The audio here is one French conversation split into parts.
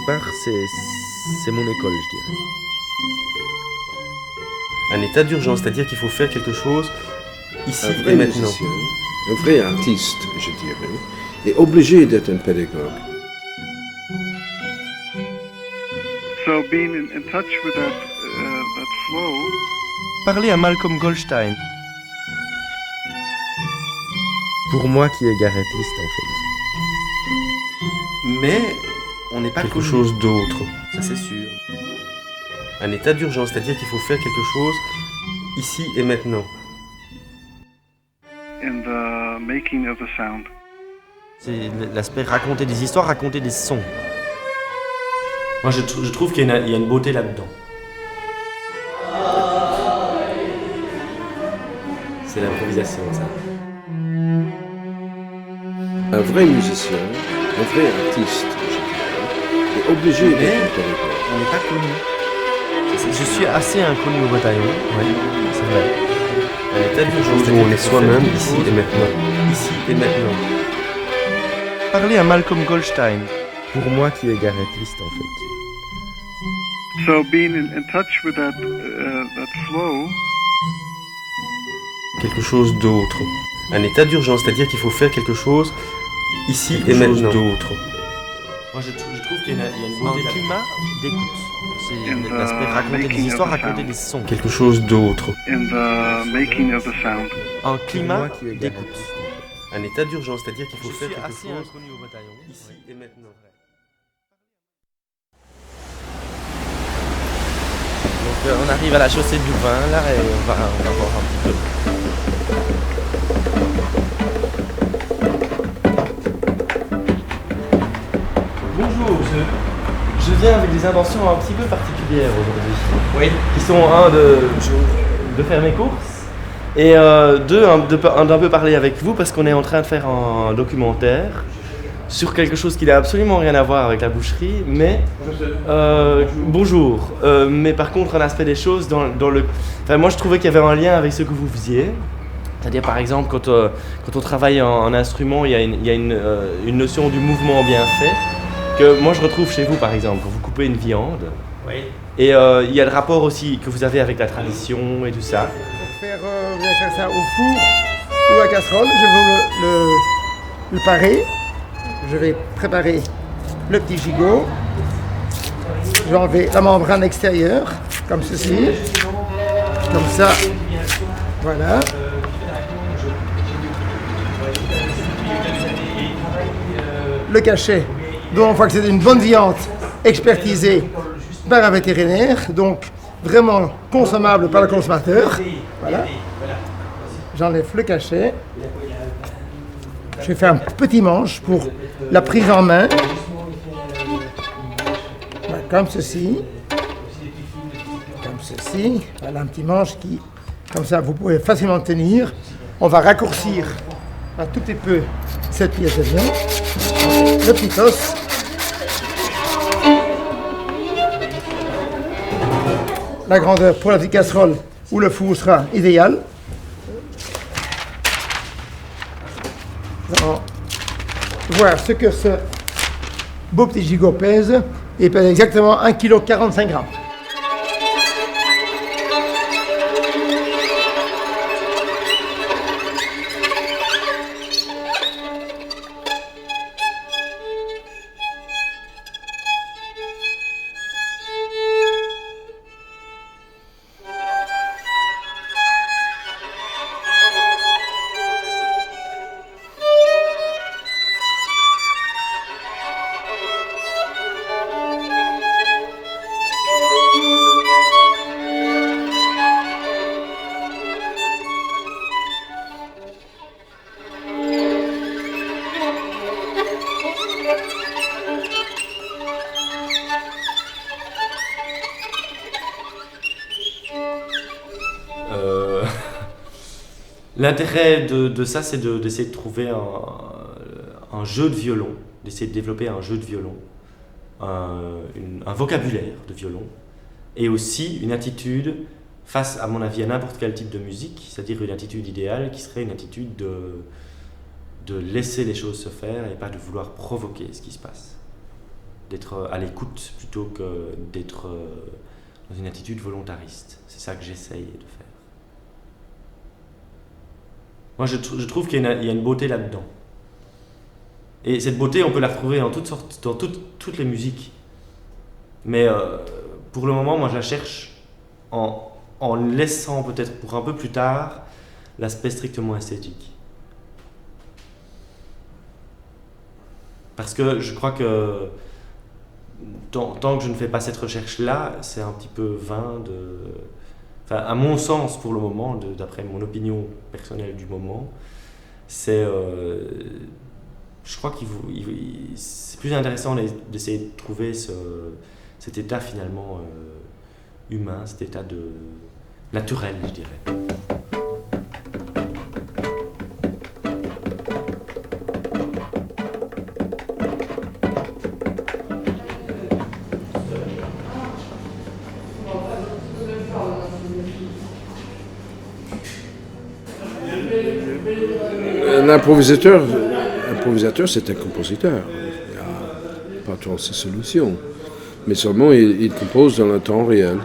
départ, c'est mon école, je dirais. Un état d'urgence, c'est-à-dire qu'il faut faire quelque chose ici Un vrai et maintenant. musicien, un vrai artiste, je dirais, est obligé d'être un pédagogue. So being in touch with that flow. Parlez à Malcolm Goldstein. Pour moi qui est garrettiste, en fait. Mais on n'est pas quelque chose d'autre, ça c'est sûr. Un état d'urgence, c'est-à-dire qu'il faut faire quelque chose ici et maintenant. In the making of the sound. C'est l'aspect raconter des histoires, raconter des sons. Moi je trouve qu'il y a une beauté là-dedans. C'est l'improvisation, ça. Un vrai musicien, un vrai artiste, je dirais, est obligé d'être un pédagogue. On n'est pas connu. Je suis assez inconnu au bataillon, oui, c'est vrai. Un état d'urgence, où on est soi-même ici et maintenant. Ici et maintenant. Parlez à Malcolm Goldstein. Pour moi qui est garrettiste, en fait. So being in touch with that flow. Quelque chose d'autre. Un état d'urgence, c'est-à-dire qu'il faut faire quelque chose ici et maintenant. D'autre. Moi je trouve qu'il y a une beauté Un là-dedans. climat d'écoute. C'est In the l'aspect raconter des making histoires, of the raconter sound. des sons. Quelque chose d'autre. In the making of the sound. Un Pour climat moi qui est d'écoute. garrettiste. Un état d'urgence, c'est-à-dire qu'il faut Je faire suis quelque assez chose inconnu au bataillon. ici et maintenant. Donc on arrive à la chaussée de Louvain là et on va voir un petit peu. Bonjour, je viens avec des intentions un petit peu particulières aujourd'hui. Oui. Qui sont de faire mes courses et d'un peu parler avec vous parce qu'on est en train de faire un documentaire sur quelque chose qui n'a absolument rien à voir avec la boucherie, mais bonjour. Mais par contre, un aspect des choses dans le. Enfin, moi, je trouvais qu'il y avait un lien avec ce que vous faisiez. C'est-à-dire, par exemple, quand on travaille en instrument, il y a une notion du mouvement bien fait que moi je retrouve chez vous, par exemple, quand vous coupez une viande. Oui. Et il y a le rapport aussi que vous avez avec la tradition et tout ça. Vous allez faire ça au four ou à casserole. Je vais le parer. Je vais préparer le petit gigot. Je vais enlever la membrane extérieure, comme ceci. Comme ça. Voilà. Le cachet. Donc on voit que c'est une bonne viande expertisée par un vétérinaire, donc vraiment consommable par le consommateur. Voilà. J'enlève le cachet. Je vais faire un petit manche pour la prise en main. Voilà, comme ceci. Comme ceci. Voilà un petit manche qui, comme ça, vous pouvez facilement tenir. On va raccourcir un tout petit peu cette pièce de viande. Le petit os. La grandeur pour la petite casserole ou le four sera idéale. Nous allons voir ce que ce beau petit gigot pèse. Il pèse exactement 1,45 kg. L'intérêt de ça, c'est d'essayer de trouver un jeu de violon, d'essayer de développer un jeu de violon, un vocabulaire de violon, et aussi une attitude face, à mon avis, à n'importe quel type de musique, c'est-à-dire une attitude idéale qui serait une attitude de laisser les choses se faire et pas de vouloir provoquer ce qui se passe. d'être à l'écoute plutôt que d'être dans une attitude volontariste. C'est ça que j'essaye de faire. Moi, je trouve qu'il y a une beauté là-dedans. Et cette beauté, on peut la retrouver dans toutes sortes, dans toutes les musiques. Mais pour le moment, moi, je la cherche en laissant peut-être pour un peu plus tard l'aspect strictement esthétique. Parce que je crois que tant que je ne fais pas cette recherche-là, c'est un petit peu vain de... Enfin, à mon sens, pour le moment, d'après mon opinion personnelle du moment, c'est... je crois c'est plus intéressant d'essayer de trouver cet état finalement humain, cet état naturel, je dirais. L'improvisateur, c'est un compositeur. Il n'y a pas 36 solutions. Mais seulement, il compose dans le temps réel.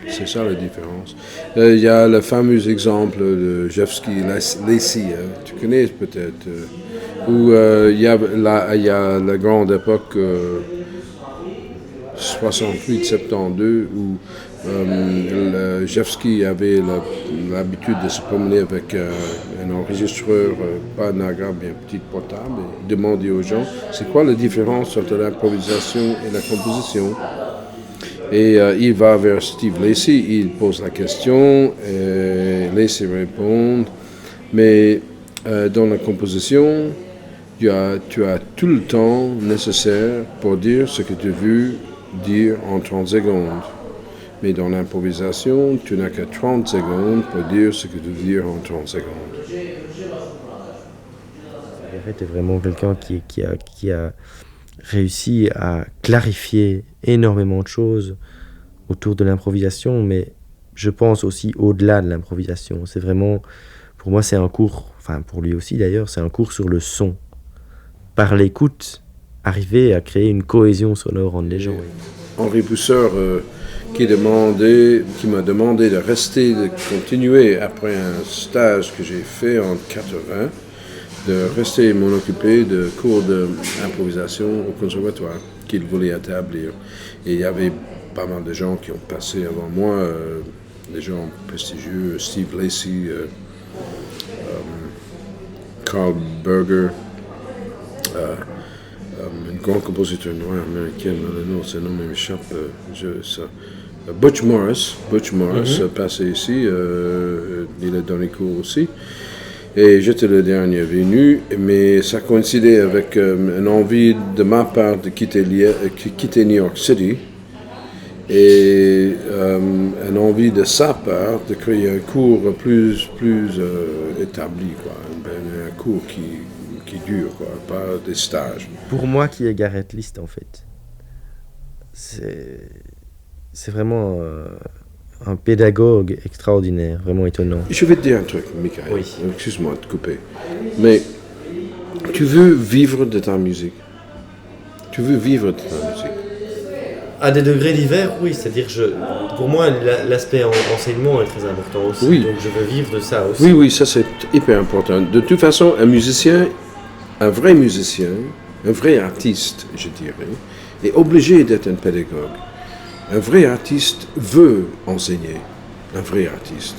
C'est ça la différence. Il y a le fameux exemple de Jeffsky Lacey, tu connais peut-être, où il y a la grande époque 68-72 où Jeffsky avait l'habitude de se promener avec un enregistreur, pas un agrafe, mais un petit portable, et demander aux gens c'est quoi la différence entre l'improvisation et la composition. Et il va vers Steve Lacey, il pose la question, et Lacey répond, mais dans la composition, tu as tout le temps nécessaire pour dire ce que tu veux dire en 30 secondes. Mais dans l'improvisation, tu n'as que 30 secondes pour dire ce que tu veux dire en 30 secondes. Garrett est vraiment quelqu'un qui a réussi à clarifier énormément de choses autour de l'improvisation, mais je pense aussi au-delà de l'improvisation. C'est vraiment, pour moi, c'est un cours, enfin pour lui aussi d'ailleurs, c'est un cours sur le son. Par l'écoute, arriver à créer une cohésion sonore entre les gens. Henri Pousseur, qui m'a demandé de rester, de continuer après un stage que j'ai fait en 80, de rester m'en occuper de cours d'improvisation au conservatoire qu'il voulait établir. Et il y avait pas mal de gens qui ont passé avant moi, des gens prestigieux, Steve Lacey, Carl Berger, un grand compositeur noir américain, le nom, ce nom m'échappe, Butch Morris passé ici, il a donné cours aussi. Et j'étais le dernier venu, mais ça coïncidait avec une envie de ma part de quitter New York City et une envie de sa part de créer un cours plus établi, quoi, un cours qui dure, quoi, pas des stages. Pour moi qui est Garrett List, en fait, c'est vraiment un pédagogue extraordinaire, vraiment étonnant. Je vais te dire un truc, Michael. Oui. Excuse-moi de te couper. Mais tu veux vivre de ta musique. Tu veux vivre de ta musique. À des degrés divers, oui. C'est-à-dire, pour moi, l'aspect enseignement est très important aussi. Oui. Donc je veux vivre de ça aussi. Oui, ça c'est hyper important. De toute façon, un vrai musicien, un vrai artiste, je dirais, est obligé d'être un pédagogue. Un vrai artiste veut enseigner. Un vrai artiste.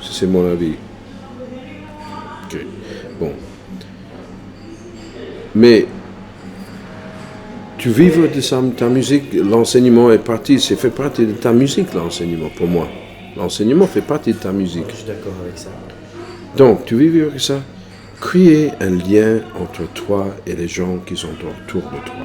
C'est mon avis. Ok. Bon. Mais tu vivres de ta musique, l'enseignement est parti, c'est fait partie de ta musique, l'enseignement, pour moi. L'enseignement fait partie de ta musique. Je suis d'accord avec ça. Donc, tu veux vivre avec ça? Créer un lien entre toi et les gens qui sont autour de toi.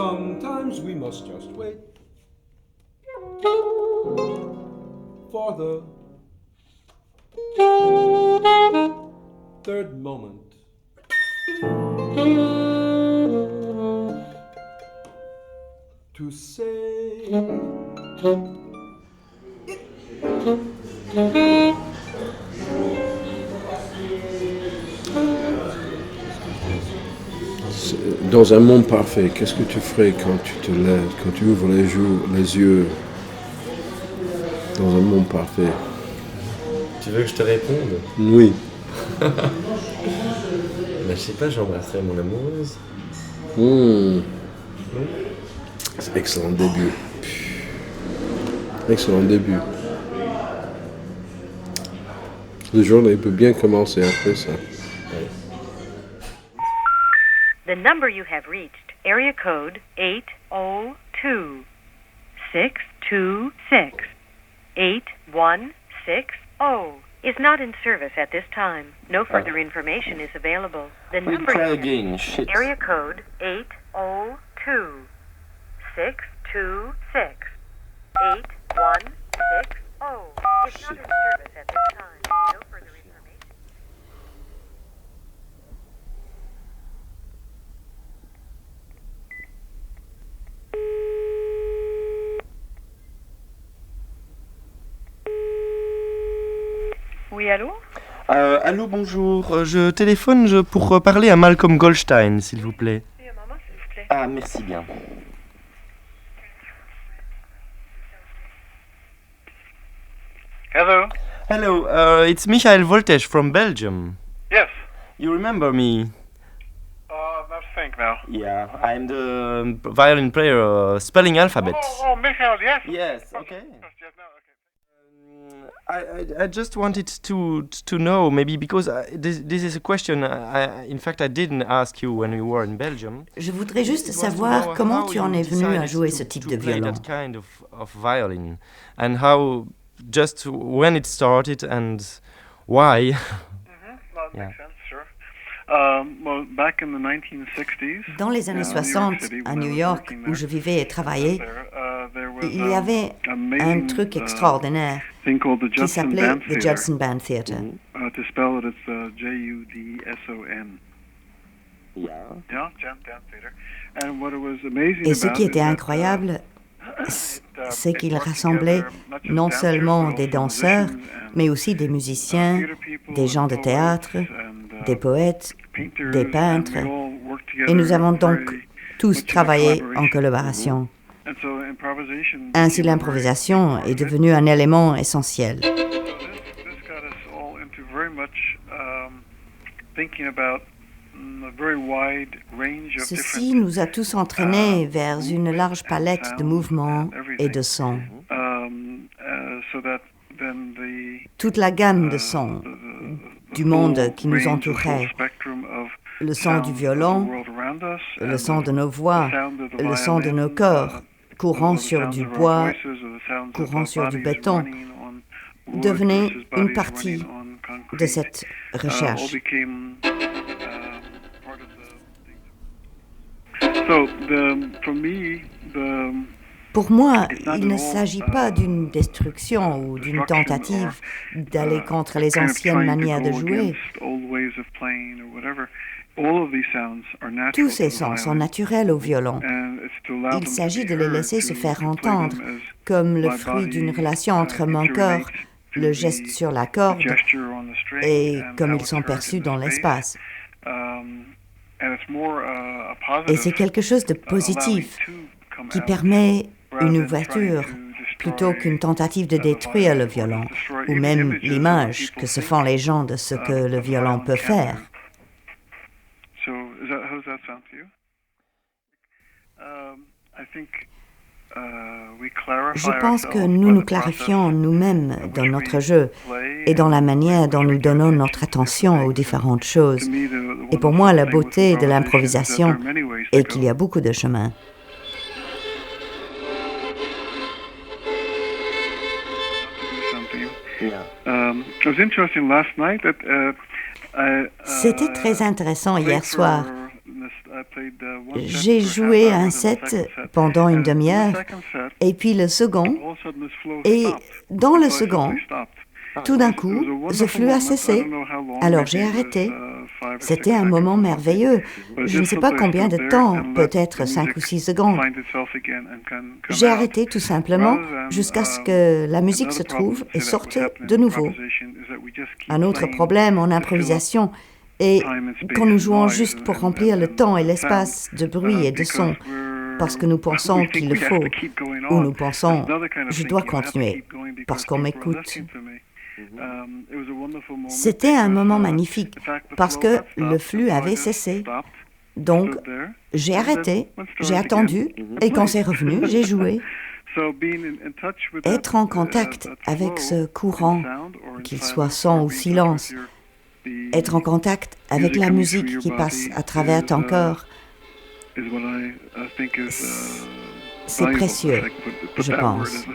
sometimes we must just wait for the third moment. To say dans un monde parfait, qu'est-ce que tu ferais quand tu te lèves, quand tu ouvres les yeux dans un monde parfait? Tu veux que je te réponde? Oui. Je sais pas, j'embrasserai mon amoureuse. C'est excellent début. Excellent début. La journée peut bien commencer après ça. The number you have reached, area code 802 626 8160, is not in service at this time. No further information is available. The number try you have again, reached, shit. area code 802 626 8160, is not in service at this time. No further information. Oui, allô? Allô, bonjour. Je téléphone pour parler à Malcolm Goldstein, s'il vous plaît. Oui, maman, s'il vous plaît. Ah, merci bien. Hello. Hello, it's Michael Voltesch from Belgium. Yes. You remember me? Let's think now. Yeah, I'm the violin player, spelling alphabet. Michael, yes. Yes, okay. Yes, no, okay. I just wanted to know, maybe because this is a question in fact I didn't ask you when we were in Belgium. Je voudrais juste savoir comment tu en es venu à jouer ce type de violon. That kind of violin, and how, just when it started and why. That Yeah. makes sense, sure. Well, back in the 1960s, Dans les années 60, à New York, où je vivais et travaillais, il y avait un truc extraordinaire qui s'appelait the Judson Band Theatre. To spell it, it's Judson. Yeah. Yeah, Jam Theater. And what it was amazing Et ce about qui it était is that, incroyable, c'est it qu'il brought rassemblait together not just non dancers, seulement but des also danseurs, musicians and, mais aussi des musiciens, theater people, des gens de poets, théâtre, and, des poètes, painters, des and peintres, we all worked together et nous avons donc very tous much in travaillé en collaboration. collaboration. And so improvisation Ainsi, became a l'improvisation very est big part of it. devenue un élément essentiel. So this got us all into very much thinking about a very wide range of Ceci different nous a tous entraînés vers une large palette de mouvements et de sons. so that then the Toute la gamme de sons du monde qui nous entourait, le son du violon, le son de nos voix, le son de nos corps, courant sur du bois, courant sur du béton, devenait une partie de cette recherche. Pour moi, il ne s'agit pas d'une destruction ou d'une tentative d'aller contre les anciennes manières de jouer. Tous ces sons sont naturels au violon. Il s'agit de les laisser se faire entendre comme le fruit d'une relation entre mon corps, le geste sur la corde, et comme ils sont perçus dans l'espace. Et c'est quelque chose de positif qui permet une ouverture plutôt qu'une tentative de détruire le violon, ou même l'image que se font les gens de ce que le violon peut faire. Je pense que nous clarifions nous-mêmes dans notre jeu et dans la manière dont nous donnons notre attention aux différentes choses. Et pour moi, la beauté de l'improvisation est qu'il y a beaucoup de chemins. C'était très intéressant hier soir. J'ai joué un set pendant une demi-heure, et puis le second, et dans le second, tout d'un coup, ce flux a cessé. Alors j'ai arrêté. C'était un moment merveilleux. Je ne sais pas combien de temps, peut-être 5 ou 6 secondes. J'ai arrêté tout simplement jusqu'à ce que la musique se trouve et sorte de nouveau. Un autre problème en improvisation est quand nous jouons juste pour remplir le temps et l'espace de bruit et de son, parce que nous pensons qu'il le faut, ou nous pensons « je dois continuer » parce qu'on m'écoute. C'était un moment magnifique parce que le flux avait cessé. Donc, j'ai arrêté, j'ai attendu, et quand c'est revenu, j'ai joué. Être en contact avec ce courant, qu'il soit son ou silence, être en contact avec la musique qui passe à travers ton corps, c'est précieux, je pense.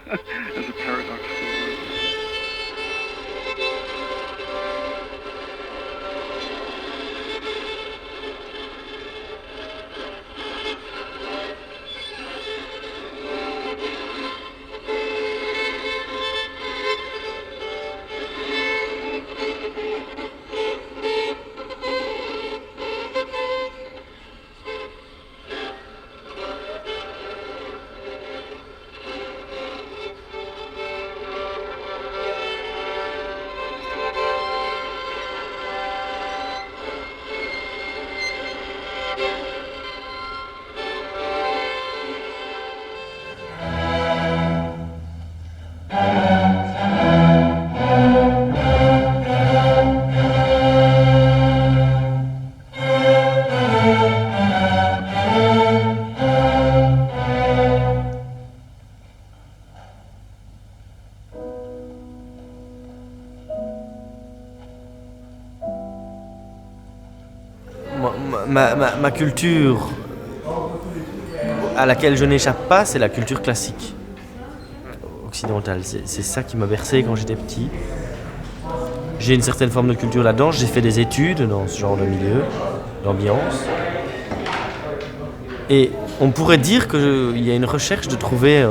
Ma culture à laquelle je n'échappe pas, c'est la culture classique occidentale. C'est ça qui m'a bercé quand j'étais petit. J'ai une certaine forme de culture là-dedans. J'ai fait des études dans ce genre de milieu, d'ambiance. Et on pourrait dire qu'il y a une recherche de trouver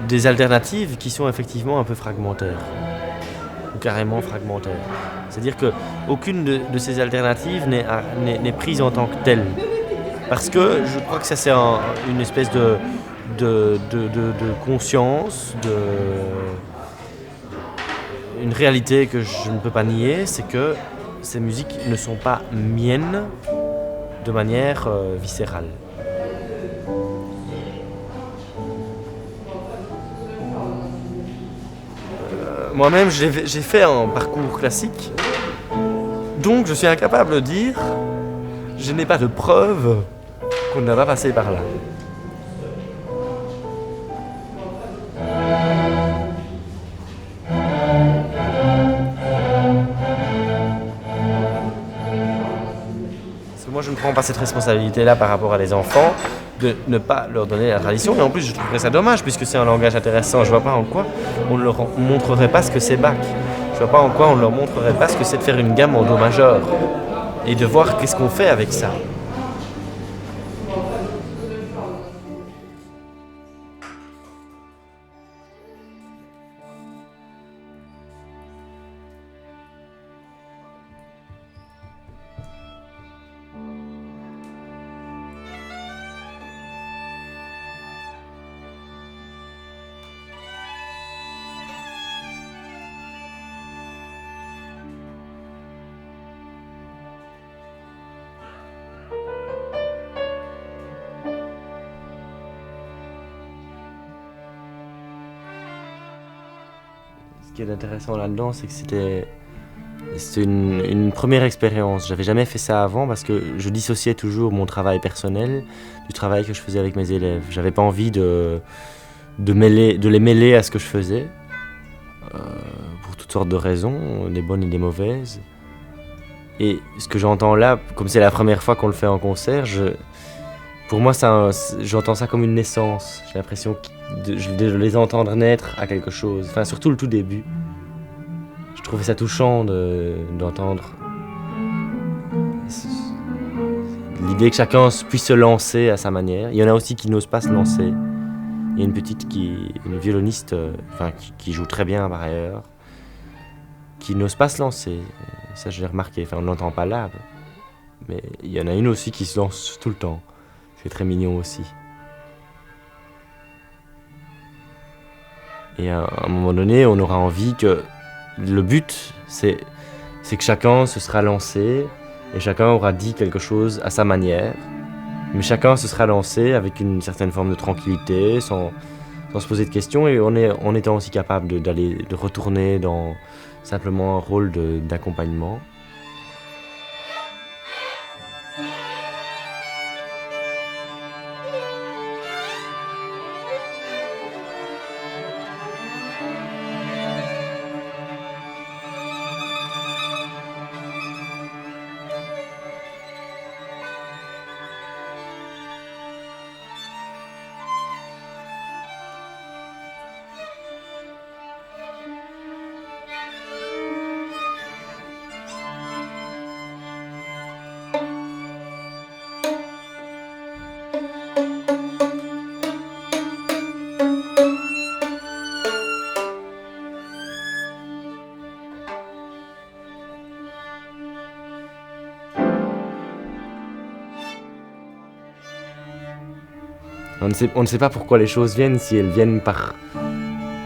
des alternatives qui sont effectivement un peu fragmentaires, ou carrément fragmentaires. C'est-à-dire qu'aucune de ces alternatives n'est prise en tant que telle. Parce que je crois que ça c'est une espèce de conscience, une réalité que je ne peux pas nier, c'est que ces musiques ne sont pas miennes de manière viscérale. Moi-même, j'ai fait un parcours classique, donc je suis incapable de dire, je n'ai pas de preuve qu'on n'a pas passé par là. Parce que moi, je ne prends pas cette responsabilité-là par rapport à les enfants, de ne pas leur donner la tradition. Et en plus, je trouverais ça dommage, puisque c'est un langage intéressant. Je vois pas en quoi on ne leur montrerait pas ce que c'est Bach. Je vois pas en quoi on ne leur montrerait pas ce que c'est de faire une gamme en do majeur. Et de voir qu'est-ce qu'on fait avec ça. Ce qui est intéressant là-dedans, c'est que c'était une première expérience. J'avais jamais fait ça avant parce que je dissociais toujours mon travail personnel du travail que je faisais avec mes élèves. J'avais pas envie de les mêler à ce que je faisais, pour toutes sortes de raisons, des bonnes et des mauvaises. Et ce que j'entends là, comme c'est la première fois qu'on le fait en concert, pour moi, j'entends ça comme une naissance. J'ai l'impression de les entendre naître à quelque chose. Enfin, surtout le tout début. Je trouvais ça touchant d'entendre l'idée que chacun puisse se lancer à sa manière. Il y en a aussi qui n'osent pas se lancer. Il y a une petite une violoniste, qui joue très bien par ailleurs, qui n'ose pas se lancer. Ça, je l'ai remarqué. Enfin, on ne l'entend pas là, mais il y en a une aussi qui se lance tout le temps. C'est très mignon aussi. Et à un moment donné, on aura envie que le but, c'est que chacun se sera lancé et chacun aura dit quelque chose à sa manière. Mais chacun se sera lancé avec une certaine forme de tranquillité, sans se poser de questions, et en étant aussi capable de retourner dans simplement un rôle d'accompagnement. On ne sait pas pourquoi les choses viennent, si elles viennent par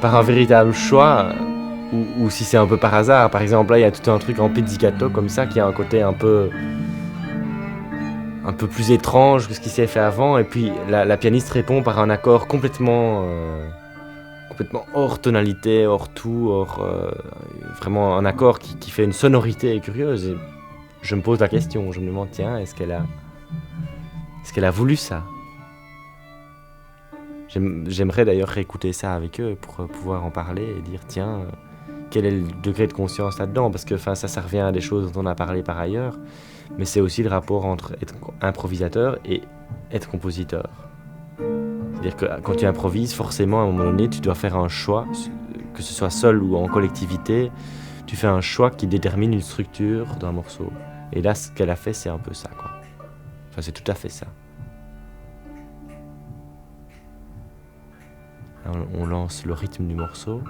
un véritable choix ou si c'est un peu par hasard. Par exemple, là, il y a tout un truc en pizzicato comme ça qui a un côté un peu plus étrange que ce qui s'est fait avant. Et puis la pianiste répond par un accord complètement hors tonalité, hors tout, vraiment un accord qui fait une sonorité curieuse. Et je me pose la question, je me demande, tiens, est-ce qu'elle a voulu ça ? J'aimerais d'ailleurs réécouter ça avec eux pour pouvoir en parler et dire, tiens, quel est le degré de conscience là-dedans ? Parce que ça revient à des choses dont on a parlé par ailleurs, mais c'est aussi le rapport entre être improvisateur et être compositeur. C'est-à-dire que quand tu improvises, forcément, à un moment donné, tu dois faire un choix, que ce soit seul ou en collectivité, tu fais un choix qui détermine une structure d'un morceau. Et là, ce qu'elle a fait, c'est un peu ça, quoi. Enfin, c'est tout à fait ça. On lance le rythme du morceau.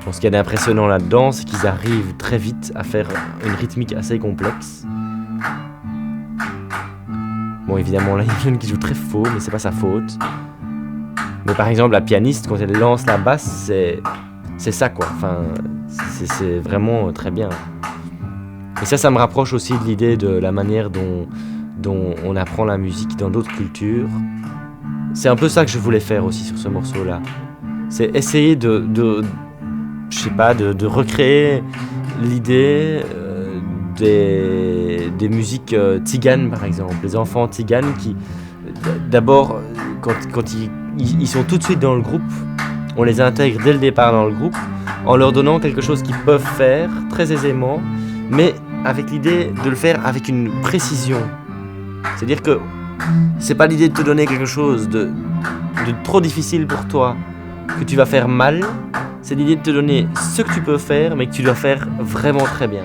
Ce qu'il y a d'impressionnant là-dedans, c'est qu'ils arrivent très vite à faire une rythmique assez complexe. Bon, évidemment, là, il y a une qui joue très faux, mais c'est pas sa faute. Mais par exemple, la pianiste, quand elle lance la basse, c'est ça, quoi. Enfin, c'est vraiment très bien. Et ça me rapproche aussi de l'idée de la manière dont on apprend la musique dans d'autres cultures. C'est un peu ça que je voulais faire aussi sur ce morceau-là. C'est essayer de recréer l'idée des musiques tziganes, par exemple. Les enfants tziganes qui, d'abord, quand ils sont tout de suite dans le groupe, on les intègre dès le départ dans le groupe, en leur donnant quelque chose qu'ils peuvent faire très aisément, mais avec l'idée de le faire avec une précision. C'est-à-dire que c'est pas l'idée de te donner quelque chose de trop difficile pour toi, que tu vas faire mal, c'est l'idée de te donner ce que tu peux faire, mais que tu dois faire vraiment très bien.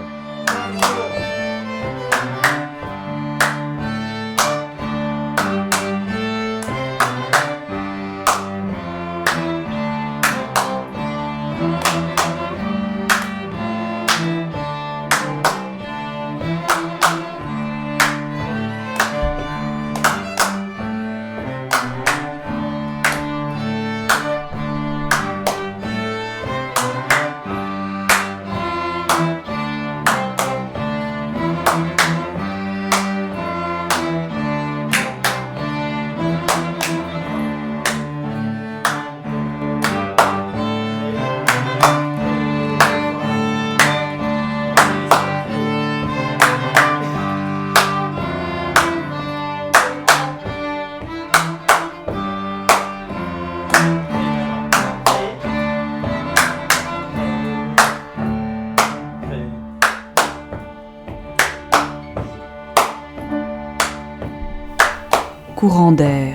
Courant d'air,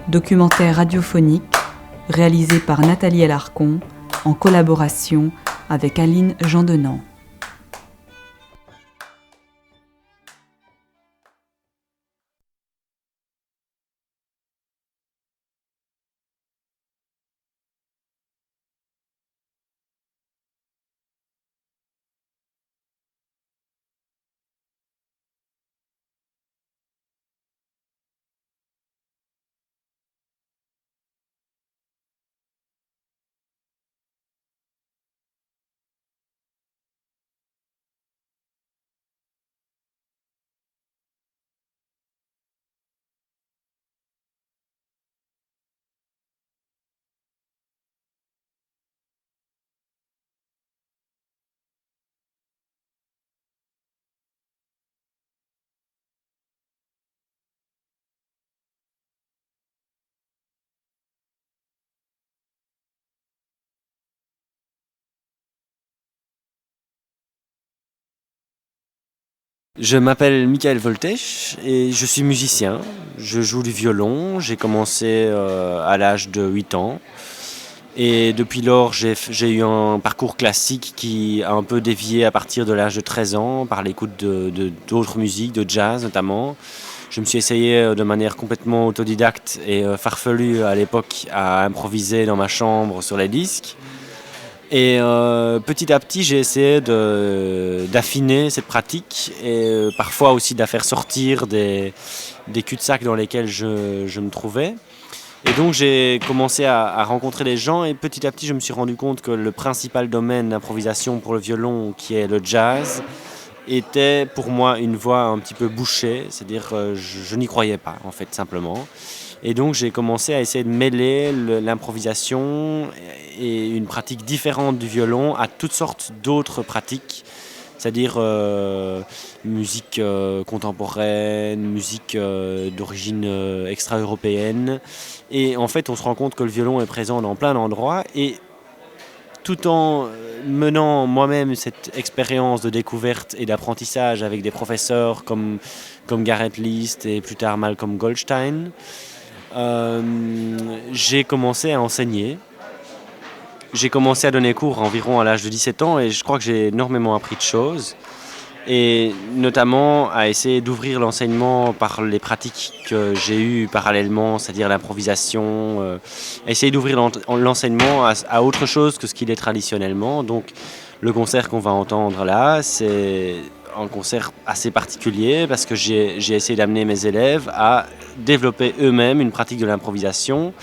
documentaire radiophonique réalisé par Nathalie Alarcon en collaboration avec Aline Jeandenant. Je m'appelle Michael Voltech et je suis musicien. Je joue du violon. J'ai commencé à l'âge de 8 ans. Et depuis lors, j'ai eu un parcours classique qui a un peu dévié à partir de l'âge de 13 ans par l'écoute d'autres musiques, de jazz notamment. Je me suis essayé de manière complètement autodidacte et farfelue à l'époque à improviser dans ma chambre sur les disques. Et petit à petit, j'ai essayé d'affiner cette pratique et parfois aussi de la faire sortir des cul-de-sac dans lesquels je me trouvais. Et donc j'ai commencé à rencontrer des gens et petit à petit, je me suis rendu compte que le principal domaine d'improvisation pour le violon, qui est le jazz, était pour moi une voie un petit peu bouchée, c'est-à-dire je n'y croyais pas en fait simplement. Et donc j'ai commencé à essayer de mêler l'improvisation et une pratique différente du violon à toutes sortes d'autres pratiques, c'est-à-dire musique contemporaine, musique d'origine extra-européenne. Et en fait on se rend compte que le violon est présent dans plein d'endroits et tout en menant moi-même cette expérience de découverte et d'apprentissage avec des professeurs comme Gareth List et plus tard Malcolm Goldstein, j'ai commencé à enseigner. J'ai commencé à donner cours environ à l'âge de 17 ans et je crois que j'ai énormément appris de choses. Et notamment à essayer d'ouvrir l'enseignement par les pratiques que j'ai eues parallèlement, c'est-à-dire l'improvisation, essayer d'ouvrir l'enseignement à autre chose que ce qu'il est traditionnellement. Donc le concert qu'on va entendre là, c'est un concert assez particulier parce que j'ai essayé d'amener mes élèves à développer eux-mêmes une pratique de l'improvisation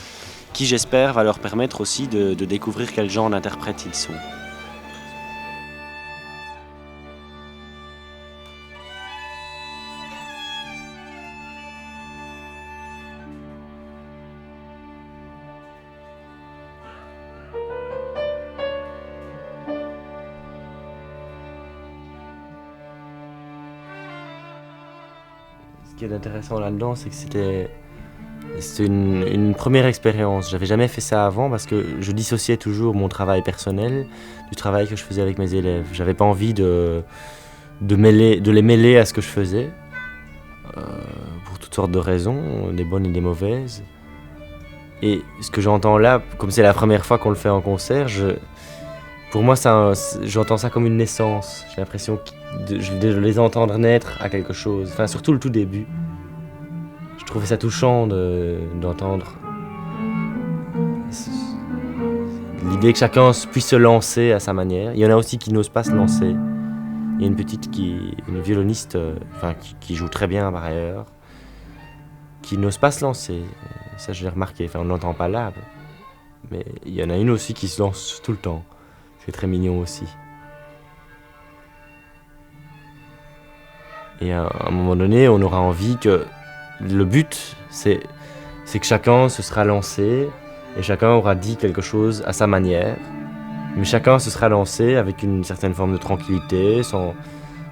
qui, j'espère, va leur permettre aussi de découvrir quel genre d'interprètes ils sont. qui est intéressant là-dedans, c'est que c'était une première expérience. J'avais jamais fait ça avant parce que je dissociais toujours mon travail personnel du travail que je faisais avec mes élèves. J'avais pas envie de les mêler à ce que je faisais, pour toutes sortes de raisons, des bonnes et des mauvaises. Et ce que j'entends là, comme c'est la première fois qu'on le fait en concert, pour moi, j'entends ça comme une naissance. J'ai l'impression de les entendre naître à quelque chose, enfin surtout le tout début. Je trouvais ça touchant d'entendre l'idée que chacun puisse se lancer à sa manière. Il y en a aussi qui n'osent pas se lancer. Il y a une violoniste, qui joue très bien par ailleurs, qui n'ose pas se lancer. Ça, je l'ai remarqué. Enfin, on ne l'entend pas là, mais il y en a une aussi qui se lance tout le temps. C'est très mignon aussi. Et à un moment donné, on aura envie que le but, c'est que chacun se sera lancé et chacun aura dit quelque chose à sa manière. Mais chacun se sera lancé avec une certaine forme de tranquillité, sans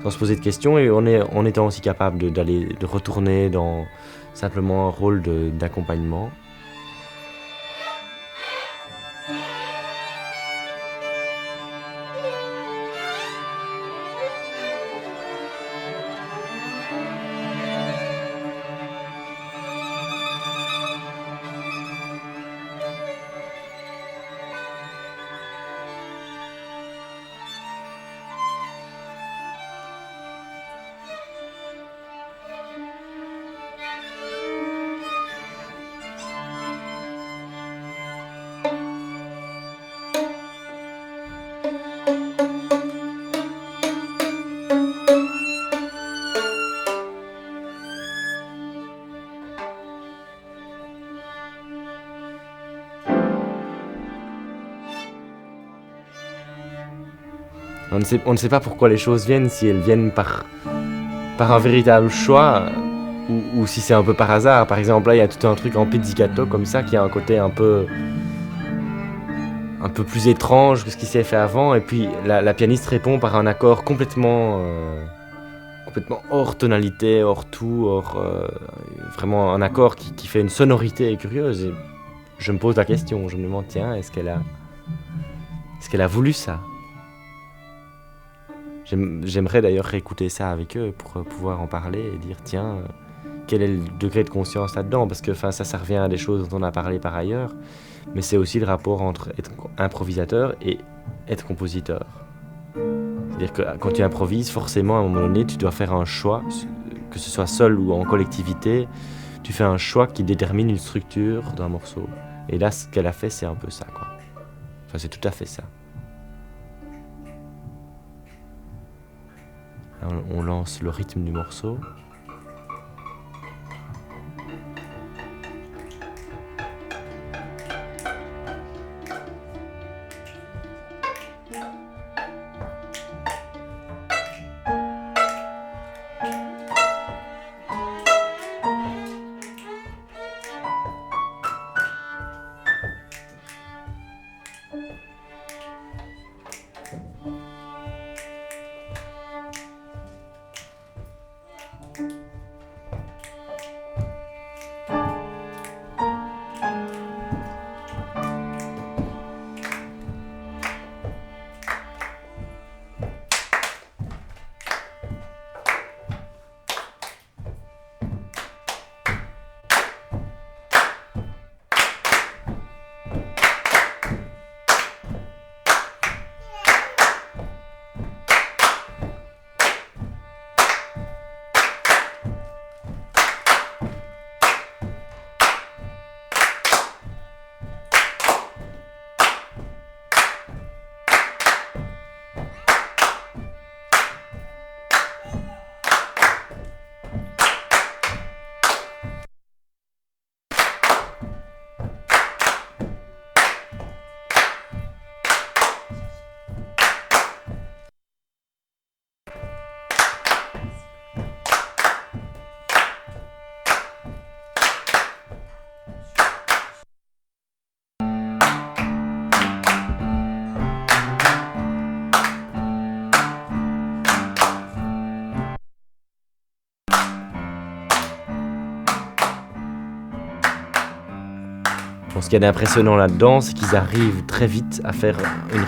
se poser de questions, et en étant aussi capable de retourner dans simplement un rôle d'accompagnement. On ne sait pas pourquoi les choses viennent, si elles viennent par un véritable choix ou si c'est un peu par hasard. Par exemple, là, il y a tout un truc en pizzicato comme ça qui a un côté un peu plus étrange que ce qui s'est fait avant. Et puis la pianiste répond par un accord complètement hors tonalité, hors tout, vraiment un accord qui fait une sonorité curieuse. Et je me pose la question, je me demande, tiens, est-ce qu'elle a voulu ça ? J'aimerais d'ailleurs réécouter ça avec eux pour pouvoir en parler et dire, tiens, quel est le degré de conscience là-dedans ? Parce que ça revient à des choses dont on a parlé par ailleurs, mais c'est aussi le rapport entre être improvisateur et être compositeur. C'est-à-dire que quand tu improvises, forcément, à un moment donné, tu dois faire un choix, que ce soit seul ou en collectivité, tu fais un choix qui détermine une structure d'un morceau. Et là, ce qu'elle a fait, c'est un peu ça, quoi. Enfin, c'est tout à fait ça. Là, on lance le rythme du morceau. ce qu'il y a d'impressionnant là-dedans, c'est qu'ils arrivent très vite à faire une...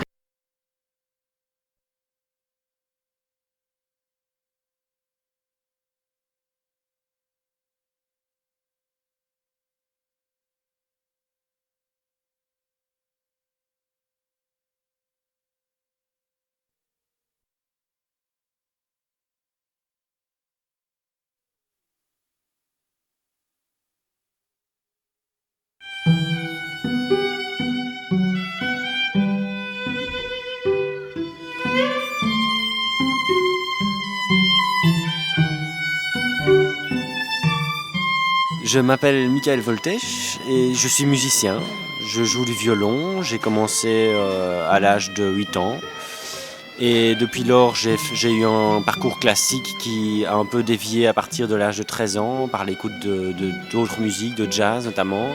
Je m'appelle Michael Voltech et je suis musicien. Je joue du violon, j'ai commencé à l'âge de 8 ans. Et depuis lors, j'ai eu un parcours classique qui a un peu dévié à partir de l'âge de 13 ans par l'écoute d'autres musiques, de jazz notamment.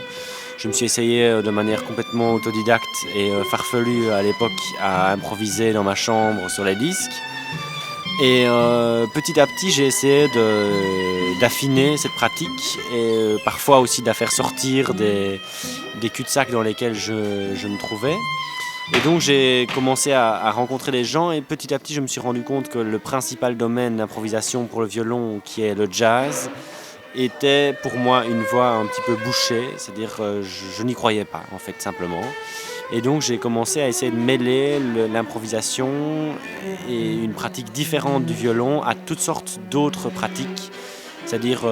Je me suis essayé de manière complètement autodidacte et farfelue à l'époque à improviser dans ma chambre sur les disques. Et petit à petit, j'ai essayé d'affiner cette pratique et parfois aussi de la faire sortir des cul-de-sac dans lesquels je me trouvais. Et donc j'ai commencé à rencontrer des gens et petit à petit, je me suis rendu compte que le principal domaine d'improvisation pour le violon, qui est le jazz, était pour moi une voie un petit peu bouchée, c'est-à-dire je n'y croyais pas en fait simplement. Et donc j'ai commencé à essayer de mêler l'improvisation et une pratique différente du violon à toutes sortes d'autres pratiques, c'est-à-dire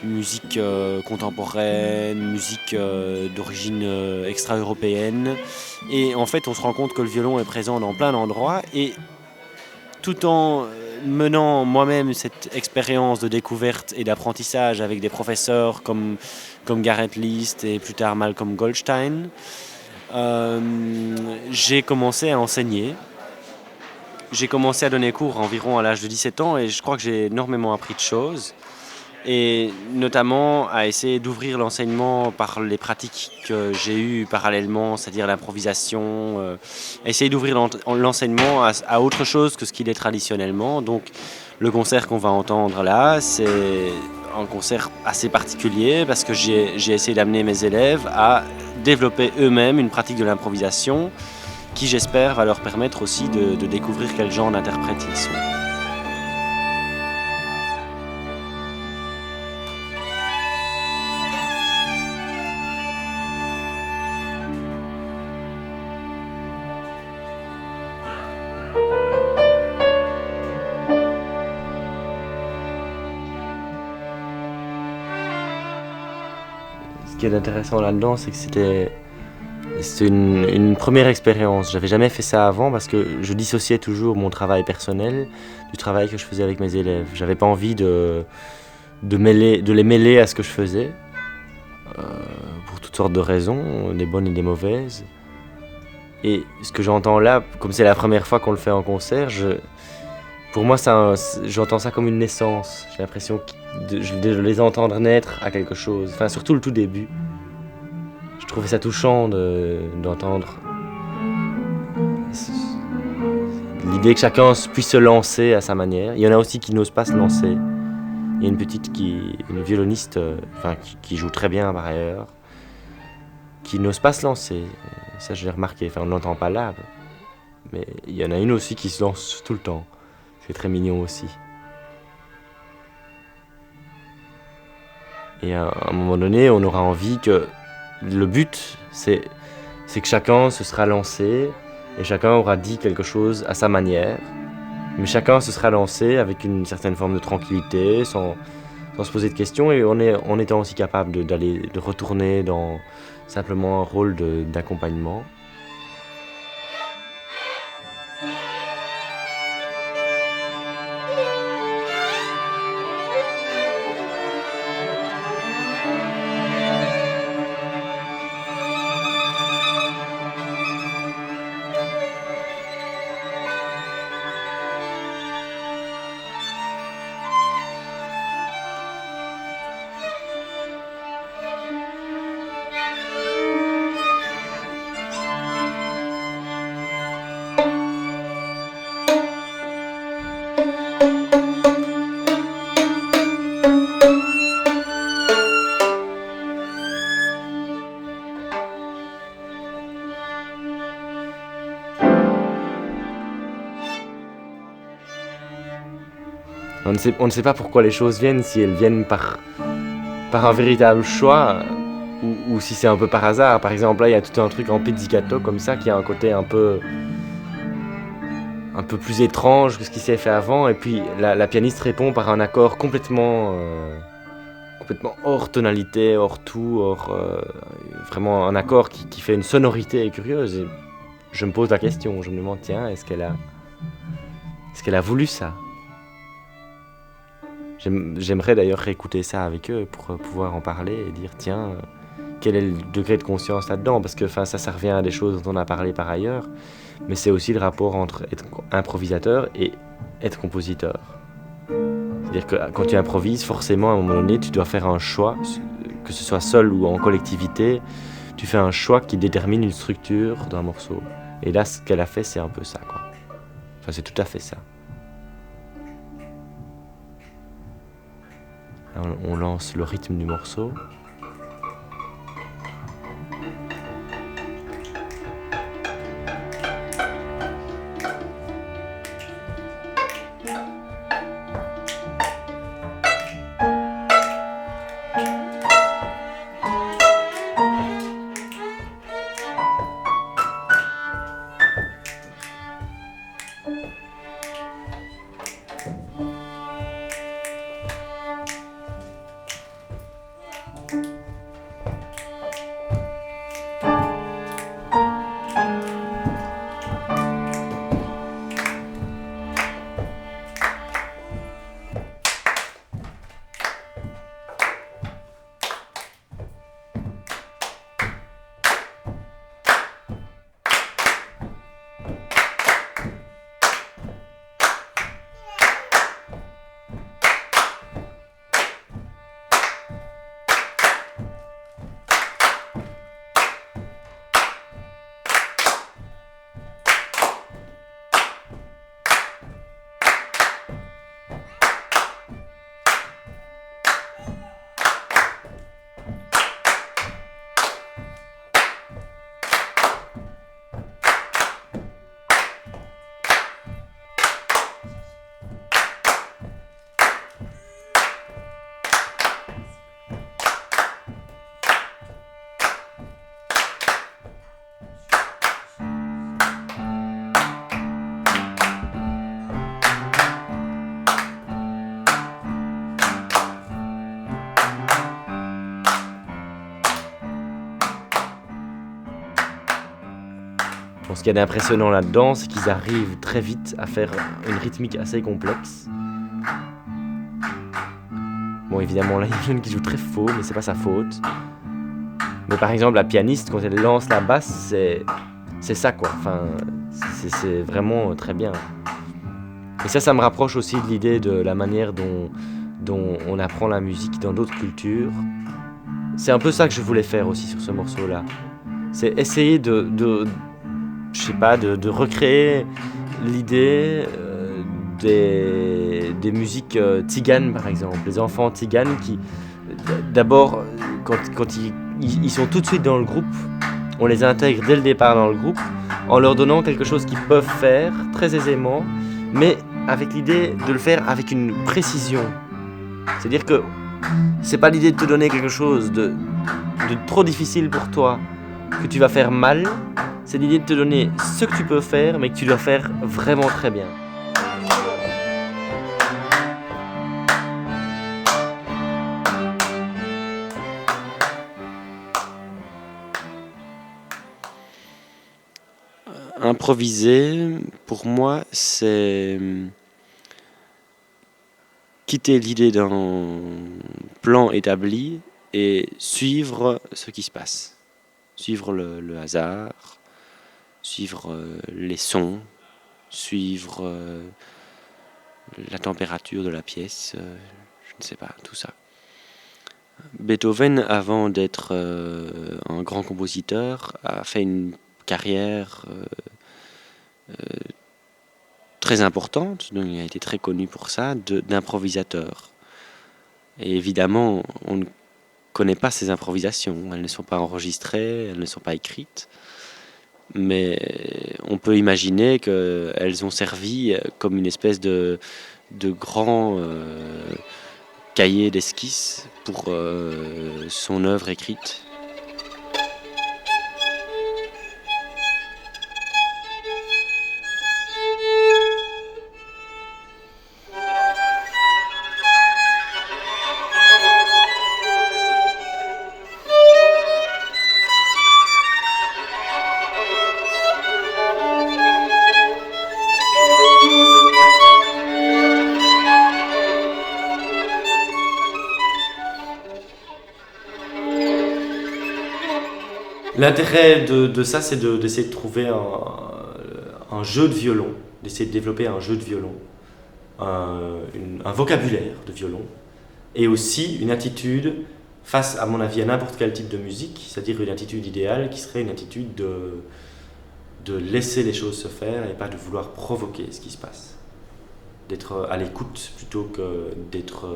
musique contemporaine, musique d'origine extra-européenne. Et en fait on se rend compte que le violon est présent dans plein d'endroits et tout en menant moi-même cette expérience de découverte et d'apprentissage avec des professeurs comme Gareth List et plus tard Malcolm Goldstein, j'ai commencé à enseigner. J'ai commencé à donner cours environ à l'âge de 17 ans et je crois que j'ai énormément appris de choses. Et notamment à essayer d'ouvrir l'enseignement par les pratiques que j'ai eues parallèlement, c'est-à-dire l'improvisation, essayer d'ouvrir l'enseignement à autre chose que ce qu'il est traditionnellement. Donc le concert qu'on va entendre là, c'est un concert assez particulier parce que j'ai essayé d'amener mes élèves à développer eux-mêmes une pratique de l'improvisation qui, j'espère, va leur permettre aussi de découvrir quel genre d'interprètes ils sont. Ce qui est intéressant là-dedans, c'est que c'était une première expérience. J'avais jamais fait ça avant parce que je dissociais toujours mon travail personnel du travail que je faisais avec mes élèves. J'avais pas envie de les mêler à ce que je faisais, pour toutes sortes de raisons, des bonnes et des mauvaises. Et ce que j'entends là, comme c'est la première fois qu'on le fait en concert, pour moi, j'entends ça comme une naissance. J'ai l'impression de les entendre naître à quelque chose. Enfin, surtout le tout début. Je trouvais ça touchant d'entendre l'idée que chacun puisse se lancer à sa manière. Il y en a aussi qui n'osent pas se lancer. Il y a une violoniste, qui joue très bien par ailleurs, qui n'ose pas se lancer. Ça, je l'ai remarqué. Enfin, on ne l'entend pas là, mais il y en a une aussi qui se lance tout le temps. C'est très mignon aussi. Et à un moment donné, on aura envie que le but, c'est que chacun se sera lancé et chacun aura dit quelque chose à sa manière. Mais chacun se sera lancé avec une certaine forme de tranquillité, sans se poser de questions et en étant aussi capable de retourner dans simplement un rôle d'accompagnement. ne sait pas pourquoi les choses viennent, si elles viennent par un véritable choix ou si c'est un peu par hasard. Par exemple, là, il y a tout un truc en pizzicato comme ça qui a un côté un peu plus étrange que ce qui s'est fait avant. Et puis la pianiste répond par un accord complètement hors tonalité, hors tout, vraiment un accord qui fait une sonorité curieuse. Et je me pose la question, je me demande, tiens, est-ce qu'elle a voulu ça? J'aimerais d'ailleurs réécouter ça avec eux pour pouvoir en parler et dire, tiens, quel est le degré de conscience là-dedans? Parce que ça revient à des choses dont on a parlé par ailleurs, mais c'est aussi le rapport entre être improvisateur et être compositeur. C'est-à-dire que quand tu improvises, forcément, à un moment donné, tu dois faire un choix, que ce soit seul ou en collectivité, tu fais un choix qui détermine une structure d'un morceau. Et là, ce qu'elle a fait, c'est un peu ça, quoi. Enfin, c'est tout à fait ça. Là, on lance le rythme du morceau. Ce qu'il y a d'impressionnant là-dedans, c'est qu'ils arrivent très vite à faire une rythmique assez complexe. Bon, évidemment, là, il y a une jeune qui joue très faux, mais c'est pas sa faute. Mais par exemple, la pianiste, quand elle lance la basse, c'est ça, quoi. Enfin, c'est vraiment très bien. Et ça me rapproche aussi de l'idée de la manière dont on apprend la musique dans d'autres cultures. C'est un peu ça que je voulais faire aussi sur ce morceau-là. C'est essayer de recréer l'idée des musiques tziganes, par exemple. Les enfants tziganes qui, d'abord, quand ils sont tout de suite dans le groupe, on les intègre dès le départ dans le groupe, en leur donnant quelque chose qu'ils peuvent faire très aisément, mais avec l'idée de le faire avec une précision. C'est-à-dire que c'est pas l'idée de te donner quelque chose de trop difficile pour toi, que tu vas faire mal. C'est l'idée de te donner ce que tu peux faire, mais que tu dois faire vraiment très bien. Improviser, pour moi, c'est quitter l'idée d'un plan établi et suivre ce qui se passe. Suivre le hasard, suivre les sons, suivre la température de la pièce, je ne sais pas, tout ça. Beethoven, avant d'être un grand compositeur, a fait une carrière très importante, donc il a été très connu pour ça, d'improvisateur. Et évidemment, on ne connaît pas ces improvisations, elles ne sont pas enregistrées, elles ne sont pas écrites, mais on peut imaginer qu'elles ont servi comme une espèce de de grands cahiers d'esquisses pour son œuvre écrite. L'intérêt de ça, c'est d'essayer de trouver un jeu de violon, d'essayer de développer un jeu de violon, un vocabulaire de violon, et aussi une attitude face, à mon avis, à n'importe quel type de musique, c'est-à-dire une attitude idéale qui serait une attitude de laisser les choses se faire et pas de vouloir provoquer ce qui se passe. D'être à l'écoute plutôt que d'être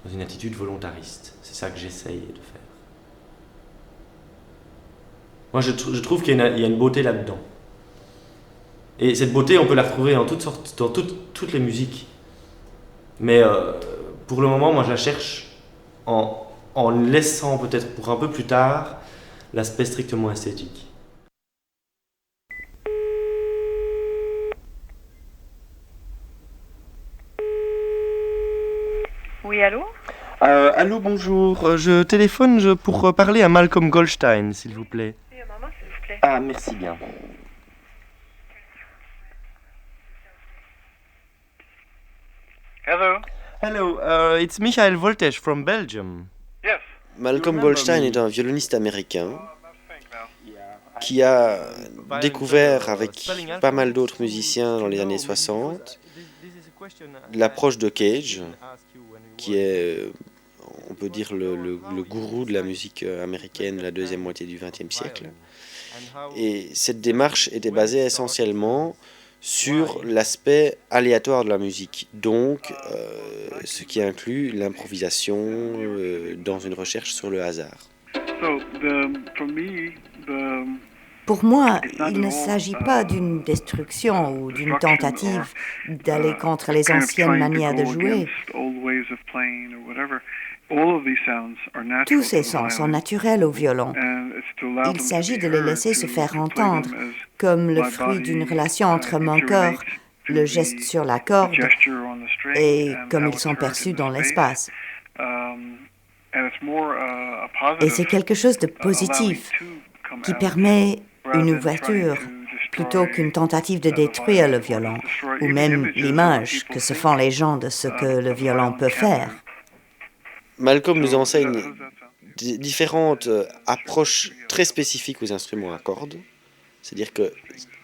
dans une attitude volontariste. C'est ça que j'essaye de faire. Moi, je trouve qu'il y a une beauté là-dedans. Et cette beauté, on peut la retrouver dans toutes sortes, dans toutes les musiques. Mais pour le moment, moi, je la cherche en laissant peut-être pour un peu plus tard l'aspect strictement esthétique. Oui, allô? Allô, bonjour. Je téléphone pour parler à Malcolm Goldstein, s'il vous plaît. Oui, un moment, s'il vous plaît. Ah, merci bien. Hello. Hello, it's Michael Voltesch from Belgium. Yes. Malcolm Goldstein est un violoniste américain qui a découvert avec pas mal d'autres musiciens dans les années 60 l'approche de Cage, qui est, on peut dire, le gourou de la musique américaine de la deuxième moitié du XXe siècle. Et cette démarche était basée essentiellement sur l'aspect aléatoire de la musique, donc ce qui inclut l'improvisation dans une recherche sur le hasard. Pour moi, il ne s'agit pas d'une destruction ou d'une tentative d'aller contre les anciennes manières de jouer. Tous ces sons sont naturels au violon. Il s'agit de les laisser se faire entendre, comme le fruit d'une relation entre mon corps, le geste sur la corde, et comme ils sont perçus dans l'espace. Et c'est quelque chose de positif qui permet une ouverture plutôt qu'une tentative de détruire le violon, ou même l'image que se font les gens de ce que le violon peut faire. Malcolm nous enseigne différentes approches très spécifiques aux instruments à cordes. C'est-à-dire qu'il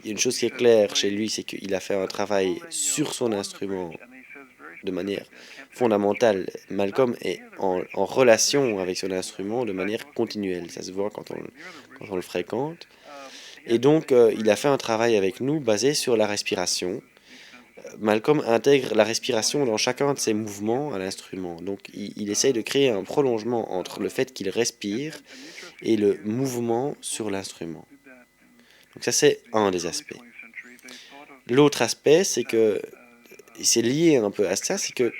y a une chose qui est claire chez lui, c'est qu'il a fait un travail sur son instrument de manière fondamentale. Malcolm est en relation avec son instrument de manière continuelle. Ça se voit quand on le fréquente. Et donc, il a fait un travail avec nous basé sur la respiration. Malcolm intègre la respiration dans chacun de ses mouvements à l'instrument. Donc, il essaye de créer un prolongement entre le fait qu'il respire et le mouvement sur l'instrument. Donc ça, c'est un des aspects. L'autre aspect, c'est que, et c'est lié un peu à ça, c'est que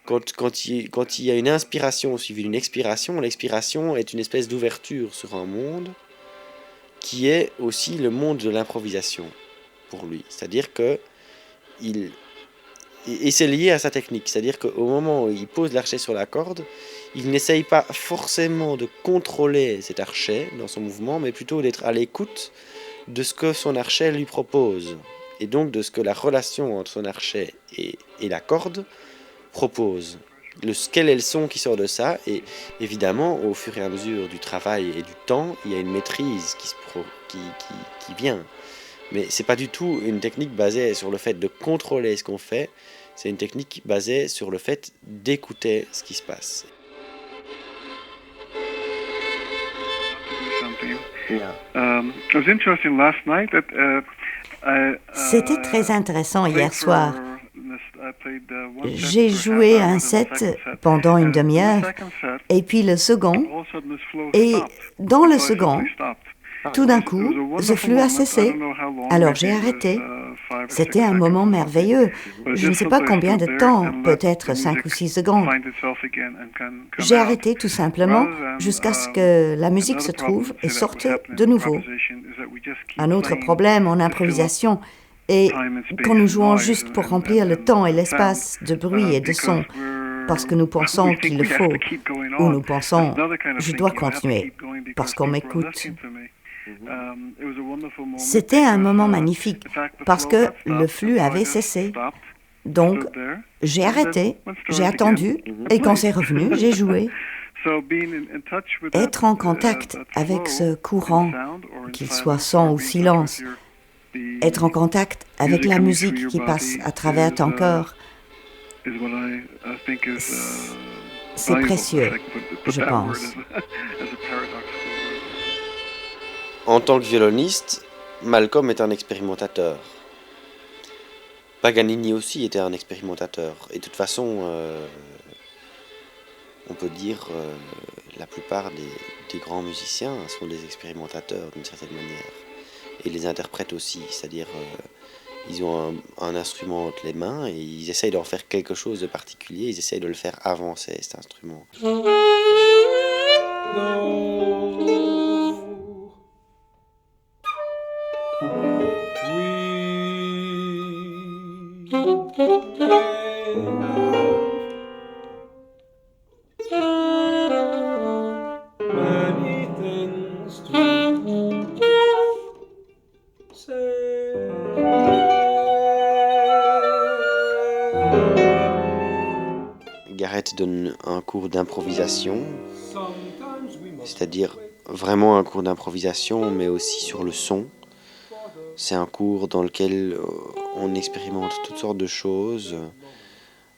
quand il y a une inspiration suivie d'une expiration, l'expiration est une espèce d'ouverture sur un monde qui est aussi le monde de l'improvisation pour lui. C'est-à-dire que et c'est lié à sa technique, c'est-à-dire qu'au moment où il pose l'archet sur la corde, il n'essaye pas forcément de contrôler cet archet dans son mouvement, mais plutôt d'être à l'écoute de ce que son archet lui propose, et donc de ce que la relation entre son archet et la corde propose. Quel est le son qui sort de ça, et évidemment, au fur et à mesure du travail et du temps, il y a une maîtrise qui vient. Mais c'est pas du tout une technique basée sur le fait de contrôler ce qu'on fait, c'est une technique basée sur le fait d'écouter ce qui se passe. C'était très intéressant hier soir. J'ai joué un set pendant une demi-heure, et puis le second, et dans le second, Tout d'un coup, ce flux a cessé. Alors j'ai arrêté. C'était un moment merveilleux. Je ne sais pas combien de temps, peut-être 5 ou 6 secondes. J'ai arrêté tout simplement jusqu'à ce que la musique se trouve et sorte de nouveau. Un autre problème en improvisation est quand nous jouons juste pour remplir le temps et l'espace de bruit et de son, parce que nous pensons qu'il le faut, ou nous pensons « je dois continuer » parce qu'on m'écoute. C'était un moment magnifique parce que le flux avait cessé. Donc, j'ai arrêté, j'ai attendu, et quand c'est revenu, j'ai joué. Être en contact avec ce courant, qu'il soit son ou silence, être en contact avec la musique qui passe à travers ton corps, c'est précieux, je pense. En tant que violoniste, Malcolm est un expérimentateur. Paganini aussi était un expérimentateur. Et de toute façon, on peut dire la plupart des grands musiciens sont des expérimentateurs d'une certaine manière. Et les interprètes aussi, c'est-à-dire ils ont un instrument entre les mains et ils essayent d'en faire quelque chose de particulier, ils essayent de le faire avancer, cet instrument. Garrett donne un cours d'improvisation, c'est-à-dire vraiment un cours d'improvisation, mais aussi sur le son. C'est un cours dans lequel on expérimente toutes sortes de choses.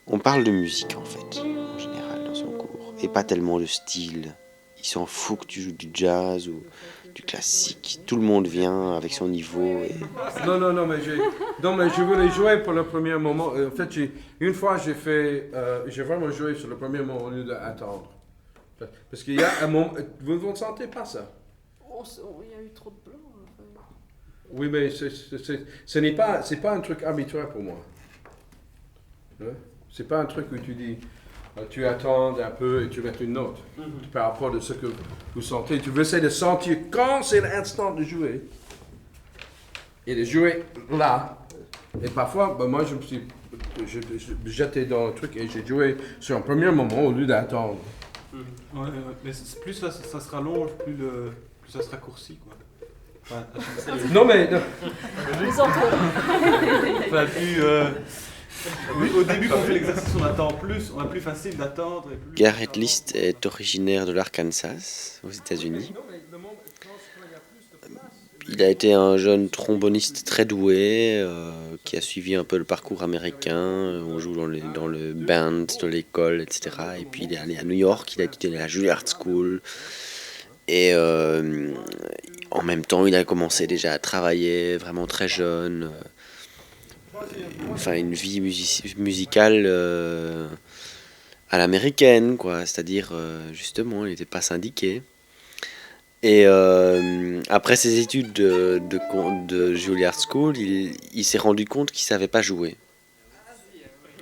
On parle de musique en fait, en général dans son cours, et pas tellement de style. Il s'en fout que tu joues du jazz ou du classique. Tout le monde vient avec son niveau. Et... Non, mais je voulais jouer pour le premier moment. En fait, une fois, j'ai vraiment joué sur le premier moment au lieu d'attendre. Parce qu'il y a un moment... Vous ne sentez pas ça? Il y a eu trop de blanc. Oui, mais c'est pas un truc habituel pour moi. C'est pas un truc où tu dis... Tu attends un peu et tu mets une note par rapport à ce que vous sentez. Tu veux essayer de sentir quand c'est l'instant de jouer. Et de jouer là. Et parfois, moi je me suis jeté dans le truc et j'ai joué sur un premier moment au lieu d'attendre. Ouais, mais plus ça se rallonge, plus ça se raccourcit, quoi. Enfin, non mais... Non. Enfin, au début, quand on fait l'exercice, on attend plus, on a plus facile d'attendre. Garrett List est originaire de l'Arkansas, aux États-Unis. Il a été un jeune tromboniste très doué, qui a suivi un peu le parcours américain. On joue dans le band de l'école, etc. Et puis il est allé à New York, il a étudié à la Juilliard School. Et en même temps, il a commencé déjà à travailler vraiment très jeune. Enfin, une vie musicale à l'américaine, quoi. C'est-à-dire, justement, il n'était pas syndiqué. Et après ses études de Juilliard School, il s'est rendu compte qu'il ne savait pas jouer.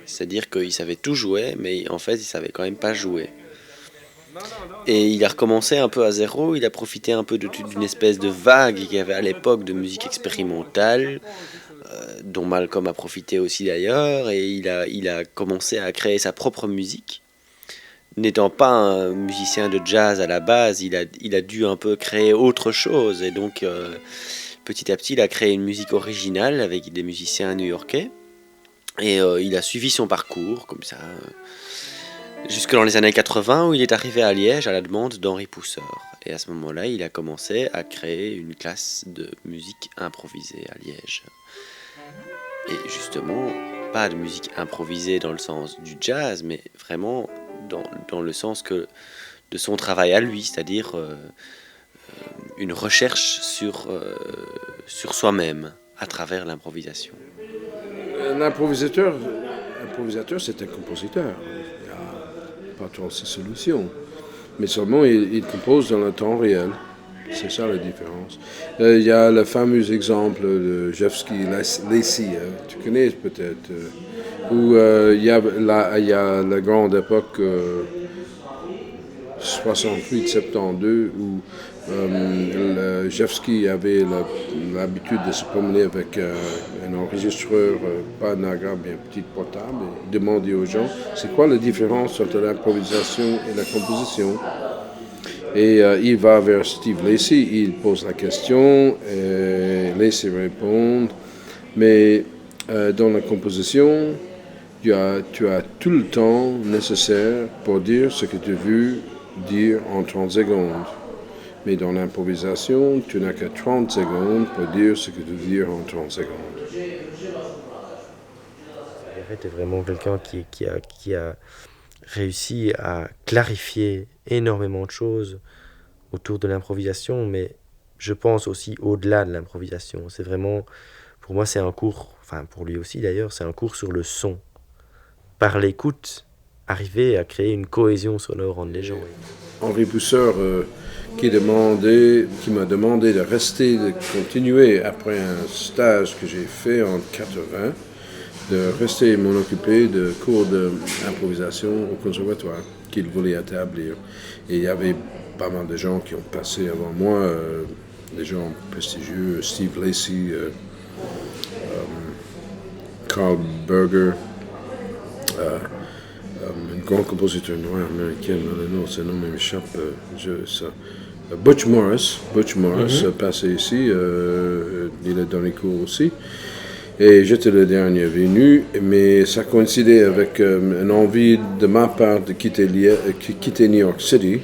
C'est-à-dire qu'il savait tout jouer, mais en fait, il ne savait quand même pas jouer. Et il a recommencé un peu à zéro, il a profité un peu d'une espèce de vague qu'il y avait à l'époque de musique expérimentale, dont Malcolm a profité aussi d'ailleurs, et il a commencé à créer sa propre musique. N'étant pas un musicien de jazz à la base, il a dû un peu créer autre chose, et donc petit à petit il a créé une musique originale avec des musiciens new-yorkais, et il a suivi son parcours comme ça, jusque dans les années 80 où il est arrivé à Liège à la demande d'Henri Pousseur. Et à ce moment-là, il a commencé à créer une classe de musique improvisée à Liège. Et justement, pas de musique improvisée dans le sens du jazz, mais vraiment dans le sens de son travail à lui, c'est-à-dire une recherche sur soi-même à travers l'improvisation. L'improvisateur, c'est un compositeur. Il n'y a pas 36 solutions. Mais seulement, il compose dans le temps réel. C'est ça la différence. Il y a le fameux exemple de Jeffsky Lacey, tu connais peut-être, où il y a la grande époque 68-72 où Jeffsky avait l'habitude de se promener avec un enregistreur, pas Nagra, bien petit portable, et demander aux gens c'est quoi la différence entre l'improvisation et la composition. Et il va vers Steve Lacey, il pose la question, et Lacey répond, mais dans la composition, tu as tout le temps nécessaire pour dire ce que tu veux dire en 30 secondes. Mais dans l'improvisation, tu n'as que 30 secondes pour dire ce que tu veux dire en 30 secondes. C'était vraiment quelqu'un qui a réussi à clarifier énormément de choses autour de l'improvisation, mais je pense aussi au-delà de l'improvisation. C'est vraiment, pour moi, c'est un cours, enfin pour lui aussi d'ailleurs, c'est un cours sur le son. Par l'écoute, arriver à créer une cohésion sonore entre les gens. Henri Pousseur, qui m'a demandé de rester, de continuer après un stage que j'ai fait en 80, de rester m'en occuper de cours d'improvisation au conservatoire qu'il voulait établir. Et il y avait pas mal de gens qui ont passé avant moi, des gens prestigieux, Steve Lacey, Carl Berger, un grand compositeur noir américain, ce nom m'échappe, Butch Morris passé ici, il a donné cours aussi. Et j'étais le dernier venu, mais ça coïncidait avec une envie de ma part de quitter New York City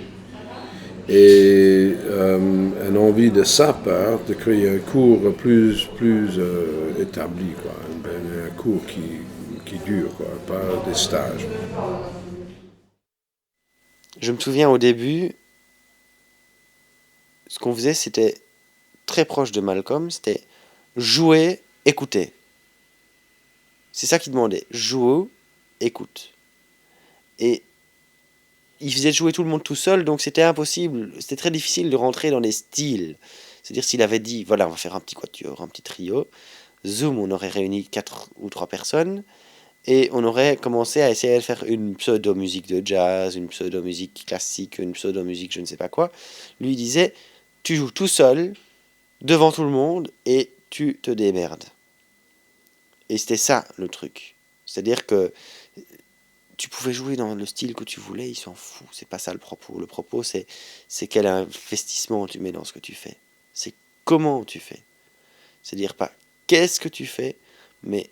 et une envie de sa part de créer un cours plus établi, quoi, un cours qui dure, quoi, pas des stages. Je me souviens au début, ce qu'on faisait, c'était très proche de Malcolm, c'était jouer, écouter. C'est ça qu'il demandait, joue, écoute. Et il faisait jouer tout le monde tout seul, donc c'était impossible, c'était très difficile de rentrer dans les styles. C'est-à-dire s'il avait dit, voilà, on va faire un petit quatuor, un petit trio, zoom, on aurait réuni 4 ou 3 personnes, et on aurait commencé à essayer de faire une pseudo-musique de jazz, une pseudo-musique classique, une pseudo-musique je ne sais pas quoi. Lui, il disait, tu joues tout seul, devant tout le monde, et tu te démerdes. Et c'était ça, le truc. C'est-à-dire que tu pouvais jouer dans le style que tu voulais, il s'en fout. C'est pas ça le propos. Le propos, c'est quel investissement tu mets dans ce que tu fais. C'est comment tu fais. C'est-à-dire pas qu'est-ce que tu fais, mais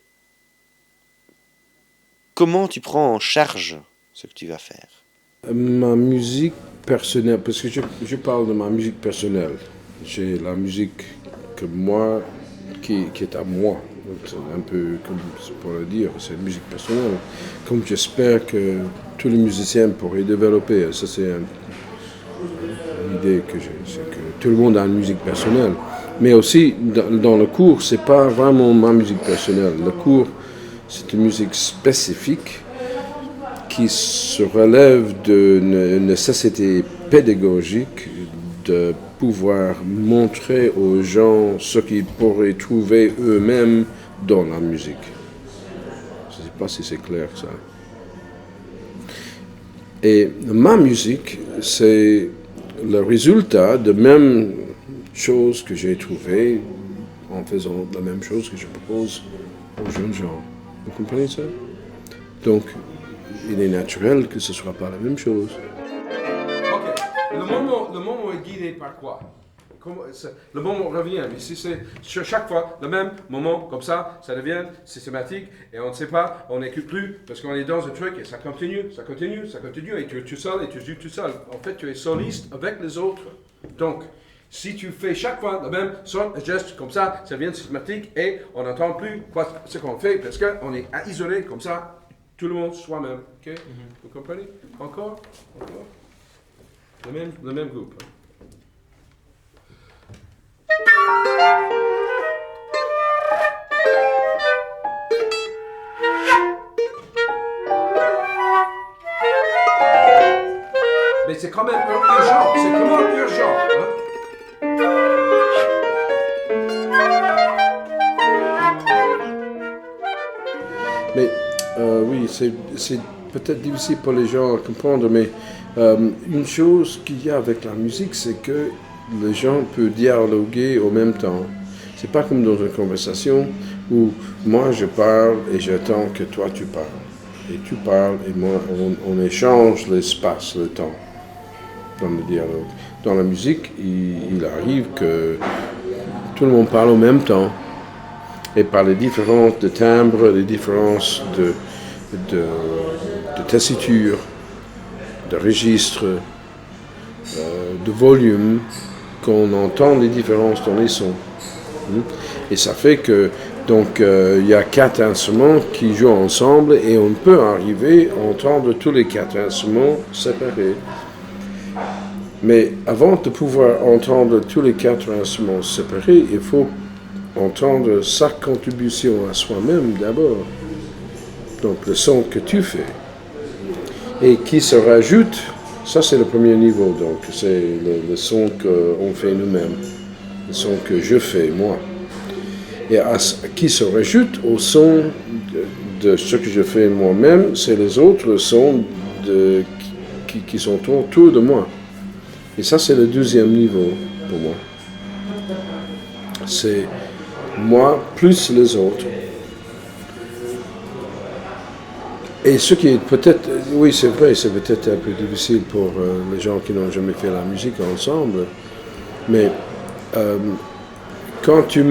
comment tu prends en charge ce que tu vas faire. Ma musique personnelle, parce que je parle de ma musique personnelle. J'ai la musique que moi, qui est à moi. C'est un peu comme pour le dire, c'est une musique personnelle. Comme j'espère que tous les musiciens pourraient développer. Ça, c'est une idée que j'ai. C'est que tout le monde a une musique personnelle. Mais aussi, dans le cours, c'est pas vraiment ma musique personnelle. Le cours, c'est une musique spécifique qui se relève d'une nécessité pédagogique de pouvoir montrer aux gens ce qu'ils pourraient trouver eux-mêmes dans la musique. Je ne sais pas si c'est clair ça. Et ma musique, c'est le résultat de même chose que j'ai trouvé en faisant la même chose que je propose aux jeunes gens. Vous comprenez ça? Donc, il est naturel que ce ne soit pas la même chose. Le moment est guidé par quoi? Le moment revient, mais si c'est chaque fois le même moment, comme ça devient systématique et on ne sait pas, on n'écoute plus parce qu'on est dans un truc et ça continue et tu es tout seul et tu joues tout seul. En fait, tu es soliste avec les autres. Donc, si tu fais chaque fois le même son, geste comme ça devient systématique et on n'entend plus ce qu'on fait parce qu'on est isolé comme ça, tout le monde soi-même. Okay? Vous comprenez? Encore? Le même groupe. Mais c'est quand même urgent. C'est comment urgent. Hein? c'est peut-être difficile pour les gens à comprendre, mais une chose qu'il y a avec la musique, c'est que les gens peuvent dialoguer au même temps. C'est pas comme dans une conversation où moi je parle et j'attends que toi tu parles. Et tu parles et moi on échange l'espace, le temps dans le dialogue. Dans la musique, il arrive que tout le monde parle au même temps. Et par les différences de timbre, les différences de tessiture, de registre, de volume, qu'on entend les différences dans les sons. Et ça fait que donc il y a 4 instruments qui jouent ensemble et on peut arriver à entendre tous les 4 instruments séparés. Mais avant de pouvoir entendre tous les 4 instruments séparés, il faut entendre sa contribution à soi-même d'abord. Donc le son que tu fais et qui se rajoute, ça c'est le premier niveau, donc c'est le son qu'on fait nous-mêmes, le son que je fais moi. Et qui se rajoute au son de ce que je fais moi-même, c'est les autres sons qui sont autour de moi. Et ça c'est le deuxième niveau pour moi. C'est moi plus les autres. Et ce qui est peut-être, oui c'est vrai, c'est peut-être un peu difficile pour les gens qui n'ont jamais fait la musique ensemble, mais quand je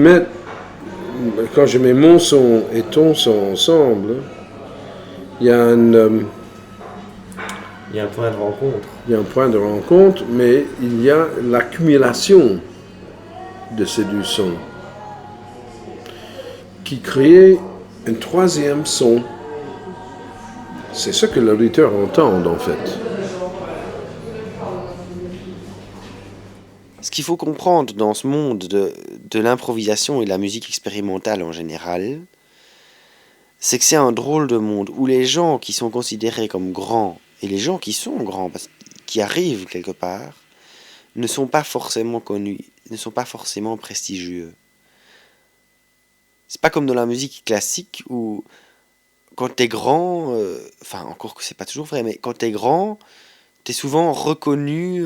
mets mon son et ton son ensemble, il y a un point de rencontre. Il y a un point de rencontre, mais il y a l'accumulation de ces deux sons qui crée un troisième son. C'est ce que l'auditeur entend en fait. Ce qu'il faut comprendre dans ce monde de l'improvisation et de la musique expérimentale en général, c'est que c'est un drôle de monde où les gens qui sont considérés comme grands et les gens qui sont grands, qui arrivent quelque part, ne sont pas forcément connus, ne sont pas forcément prestigieux. C'est pas comme dans la musique classique où quand t'es grand, enfin encore que c'est pas toujours vrai, mais quand t'es grand, t'es souvent reconnu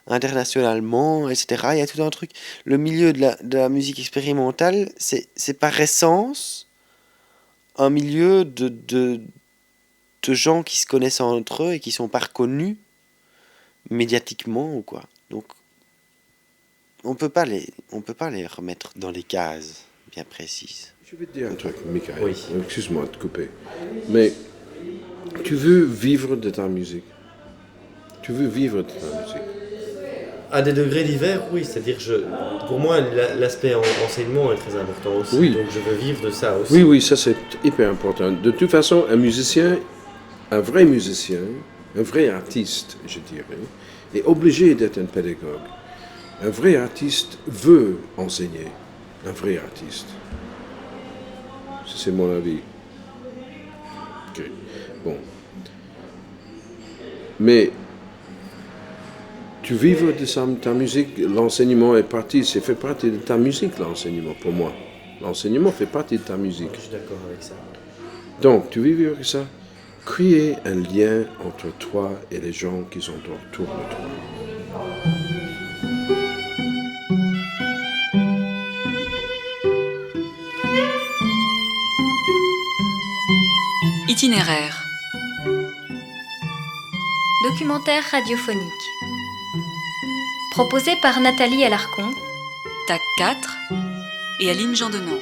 internationalement, etc. Il y a tout un truc. Le milieu de la musique expérimentale, c'est par essence un milieu de gens qui se connaissent entre eux et qui sont pas reconnus médiatiquement ou quoi. Donc on peut pas les remettre dans des cases bien précises. Je vais te dire un truc, Michael. Oui. Excuse-moi de te couper. Mais tu veux vivre de ta musique. Tu veux vivre de ta musique. À des degrés divers, oui. C'est-à-dire, pour moi, l'aspect enseignement est très important aussi. Oui. Donc je veux vivre de ça aussi. Oui, ça c'est hyper important. De toute façon, un musicien, un vrai musicien, un vrai artiste, je dirais, est obligé d'être un pédagogue. Un vrai artiste veut enseigner. Un vrai artiste. C'est mon avis. Ok. Bon. Mais tu vivres de ta musique, l'enseignement est parti, c'est fait partie de ta musique, l'enseignement, pour moi. L'enseignement fait partie de ta musique. Je suis d'accord avec ça. Donc, tu vis avec ça. Créer un lien entre toi et les gens qui sont autour de toi. Itinéraire. Documentaire radiophonique. Proposé par Nathalie Alarcon. TAC 4 et Aline Jean Denand.